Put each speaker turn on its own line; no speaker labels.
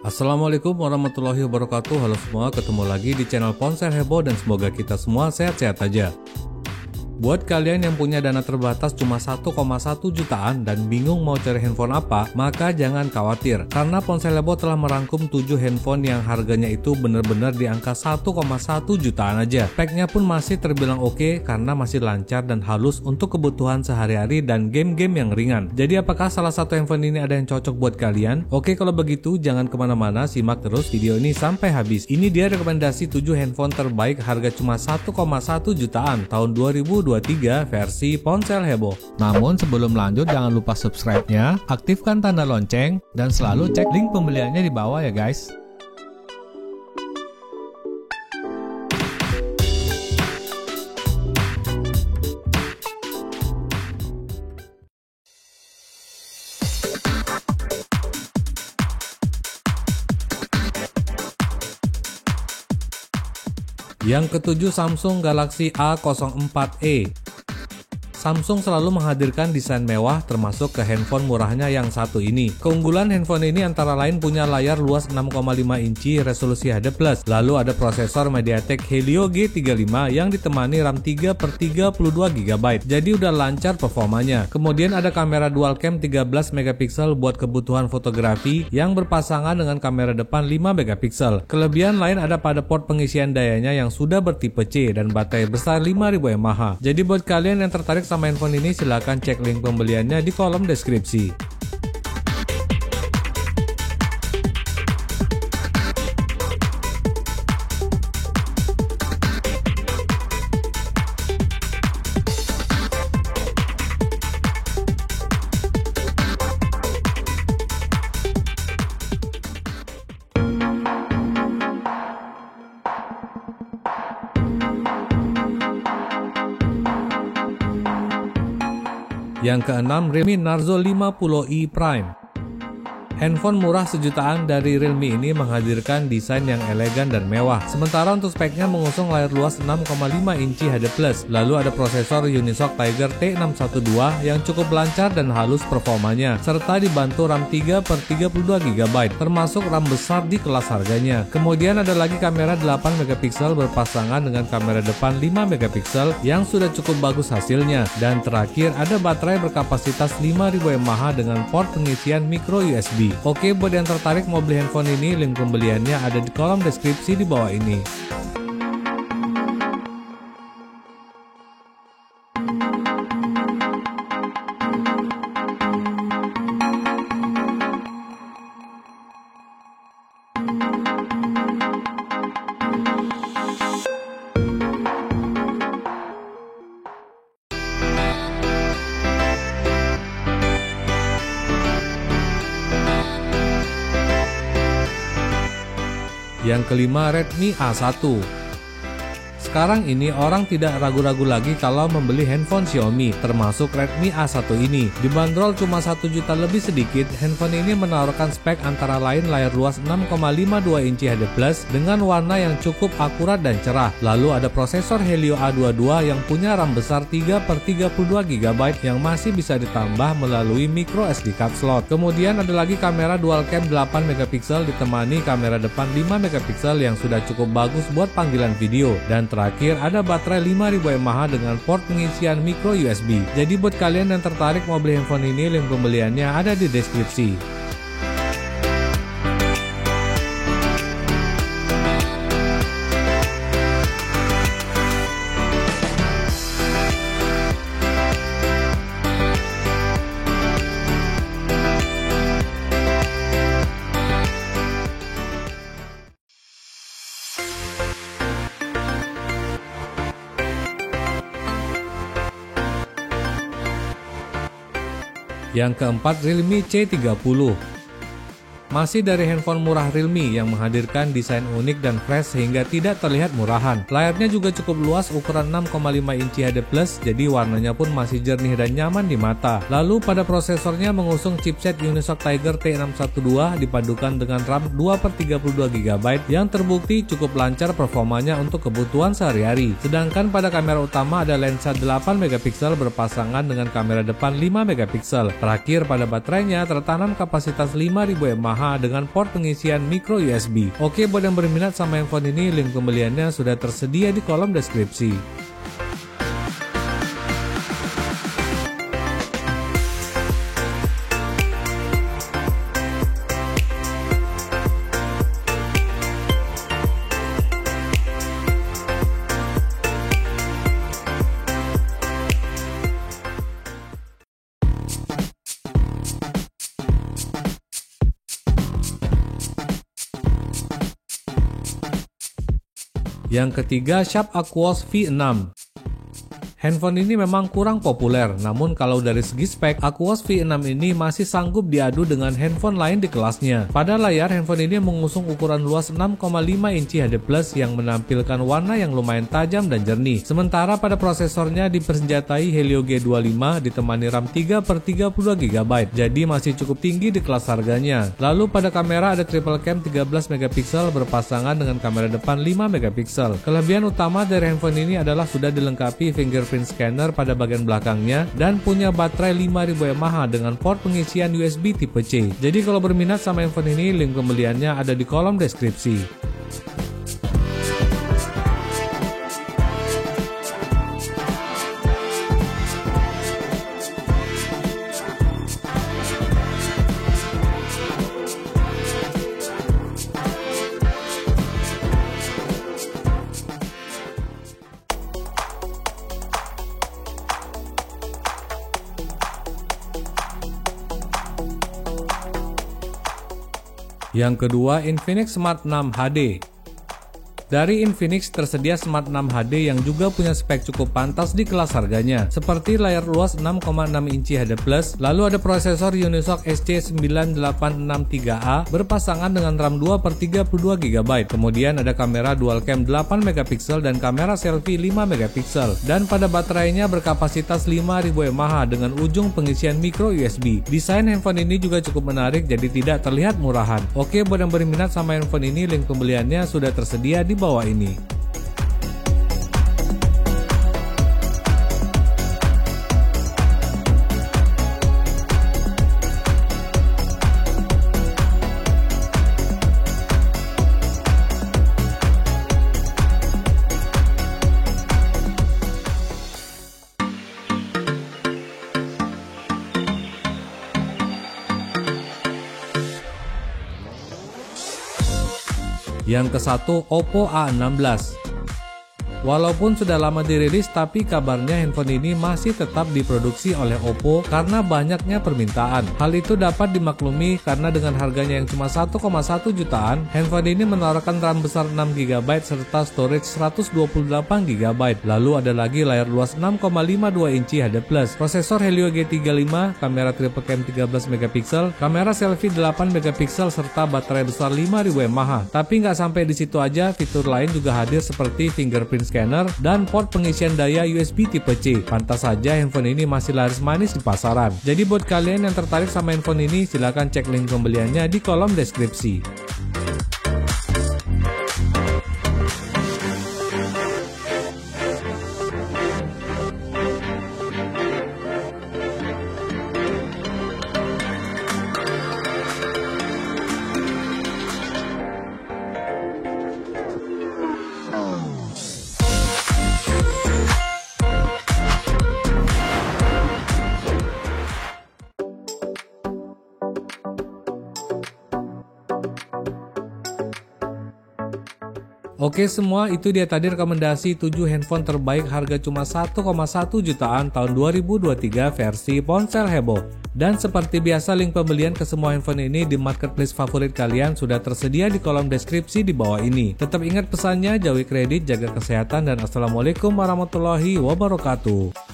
Assalamualaikum warahmatullahi wabarakatuh. Halo semua, ketemu lagi di channel Ponsel Heboh dan semoga kita semua sehat-sehat aja. Buat kalian yang punya dana terbatas cuma 1,1 jutaan dan bingung mau cari handphone apa, maka jangan khawatir karena Ponsel Heboh telah merangkum 7 handphone yang harganya itu bener-bener di angka 1,1 jutaan aja. Speknya pun masih terbilang oke karena masih lancar dan halus untuk kebutuhan sehari-hari dan game-game yang ringan. Jadi apakah salah satu handphone ini ada yang cocok buat kalian? Oke, kalau begitu jangan kemana-mana, simak terus video ini sampai habis. Ini dia rekomendasi 7 handphone terbaik harga cuma 1,1 jutaan tahun 2023 versi Ponsel Heboh. Namun sebelum lanjut jangan lupa subscribe-nya, aktifkan tanda lonceng, dan selalu cek link pembeliannya di bawah ya guys. Yang ketujuh, Samsung Galaxy A04e. Samsung selalu menghadirkan desain mewah termasuk ke handphone murahnya yang satu ini. Keunggulan handphone ini antara lain punya layar luas 6,5 inci resolusi HD+, lalu ada prosesor MediaTek Helio G35 yang ditemani RAM 3/32 GB, jadi udah lancar performanya. Kemudian ada kamera dual cam 13 megapiksel buat kebutuhan fotografi yang berpasangan dengan kamera depan 5 megapiksel. Kelebihan lain ada pada port pengisian dayanya yang sudah bertipe C dan baterai besar 5000 mAh. Jadi buat kalian yang tertarik sama handphone ini silahkan cek link pembeliannya di kolom deskripsi. Yang keenam, Realme Narzo 50i Prime. Handphone murah sejutaan dari Realme ini menghadirkan desain yang elegan dan mewah. Sementara untuk speknya mengusung layar luas 6,5 inci HD+, lalu ada prosesor Unisoc Tiger T612 yang cukup lancar dan halus performanya, serta dibantu RAM 3/32 GB, termasuk RAM besar di kelas harganya. Kemudian ada lagi kamera 8 megapiksel berpasangan dengan kamera depan 5 megapiksel yang sudah cukup bagus hasilnya. Dan terakhir ada baterai berkapasitas 5000 mAh dengan port pengisian micro USB. Oke, buat yang tertarik mau beli handphone ini, link pembeliannya ada di kolom deskripsi di bawah ini. Yang kelima, Redmi A1. Sekarang ini orang tidak ragu-ragu lagi kalau membeli handphone Xiaomi, termasuk Redmi A1 ini. Dibanderol cuma 1 juta lebih sedikit, handphone ini menawarkan spek antara lain layar luas 6,52 inci HD+ dengan warna yang cukup akurat dan cerah. Lalu ada prosesor Helio A22 yang punya RAM besar 3/32 GB yang masih bisa ditambah melalui micro SD card slot. Kemudian ada lagi kamera dual cam 8 megapiksel ditemani kamera depan 5 megapiksel yang sudah cukup bagus buat panggilan video. Dan terakhir ada baterai 5000 mAh dengan port pengisian micro USB. Jadi buat kalian yang tertarik mau beli handphone ini, link pembeliannya ada di deskripsi. Yang keempat, Realme C30. Masih dari handphone murah Realme yang menghadirkan desain unik dan fresh sehingga tidak terlihat murahan. Layarnya juga cukup luas ukuran 6,5 inci HD+, jadi warnanya pun masih jernih dan nyaman di mata. Lalu pada prosesornya mengusung chipset Unisoc Tiger T612 dipadukan dengan RAM 2/32 GB yang terbukti cukup lancar performanya untuk kebutuhan sehari-hari. Sedangkan pada kamera utama ada lensa 8 megapiksel berpasangan dengan kamera depan 5 megapiksel. Terakhir pada baterainya tertanam kapasitas 5000 mAh Yamaha dengan port pengisian micro USB. Oke, buat yang berminat sama handphone ini, link pembeliannya sudah tersedia di kolom deskripsi. Yang ketiga, Sharp Aquos V6. Handphone ini memang kurang populer, namun kalau dari segi spek, Aquos V6 ini masih sanggup diadu dengan handphone lain di kelasnya. Pada layar, handphone ini mengusung ukuran luas 6,5 inci HD+ yang menampilkan warna yang lumayan tajam dan jernih. Sementara pada prosesornya dipersenjatai Helio G25 ditemani RAM 3/32GB, jadi masih cukup tinggi di kelas harganya. Lalu pada kamera ada triple cam 13 MP berpasangan dengan kamera depan 5 MP. Kelebihan utama dari handphone ini adalah sudah dilengkapi fingerprint scanner pada bagian belakangnya dan punya baterai 5000 mAh dengan port pengisian USB tipe C. Jadi kalau berminat sama handphone ini, link pembeliannya ada di kolom deskripsi. Yang kedua, Infinix Smart 6 HD. Dari Infinix tersedia Smart 6 HD yang juga punya spek cukup pantas di kelas harganya, seperti layar luas 6,6 inci HD+, lalu ada prosesor Unisoc SC9863A berpasangan dengan RAM 2/32GB, kemudian ada kamera dual cam 8 MP dan kamera selfie 5 MP, dan pada baterainya berkapasitas 5000 mAh dengan ujung pengisian micro USB. Desain handphone ini juga cukup menarik, jadi tidak terlihat murahan. Oke, buat yang berminat sama handphone ini, link pembeliannya sudah tersedia di bawah ini. Yang ke-1, Oppo A16. Walaupun sudah lama dirilis, tapi kabarnya handphone ini masih tetap diproduksi oleh Oppo karena banyaknya permintaan. Hal itu dapat dimaklumi karena dengan harganya yang cuma 1,1 jutaan, handphone ini menawarkan RAM besar 6GB serta storage 128GB. Lalu ada lagi layar luas 6,52 inci HD+, prosesor Helio G35, kamera triple cam 13 MP, kamera selfie 8 MP serta baterai besar 5000 mAh. Tapi nggak sampai di situ aja, fitur lain juga hadir seperti fingerprint scanner dan port pengisian daya USB tipe C. Pantas saja handphone ini masih laris manis di pasaran. Jadi buat kalian yang tertarik sama handphone ini, silahkan cek link pembeliannya di kolom deskripsi. Oke semua, itu dia tadi rekomendasi 7 handphone terbaik harga cuma 1,1 jutaan tahun 2023 versi Ponsel Heboh. Dan seperti biasa, link pembelian ke semua handphone ini di marketplace favorit kalian sudah tersedia di kolom deskripsi di bawah ini. Tetap ingat pesannya, jauhi kredit, jaga kesehatan, dan assalamualaikum warahmatullahi wabarakatuh.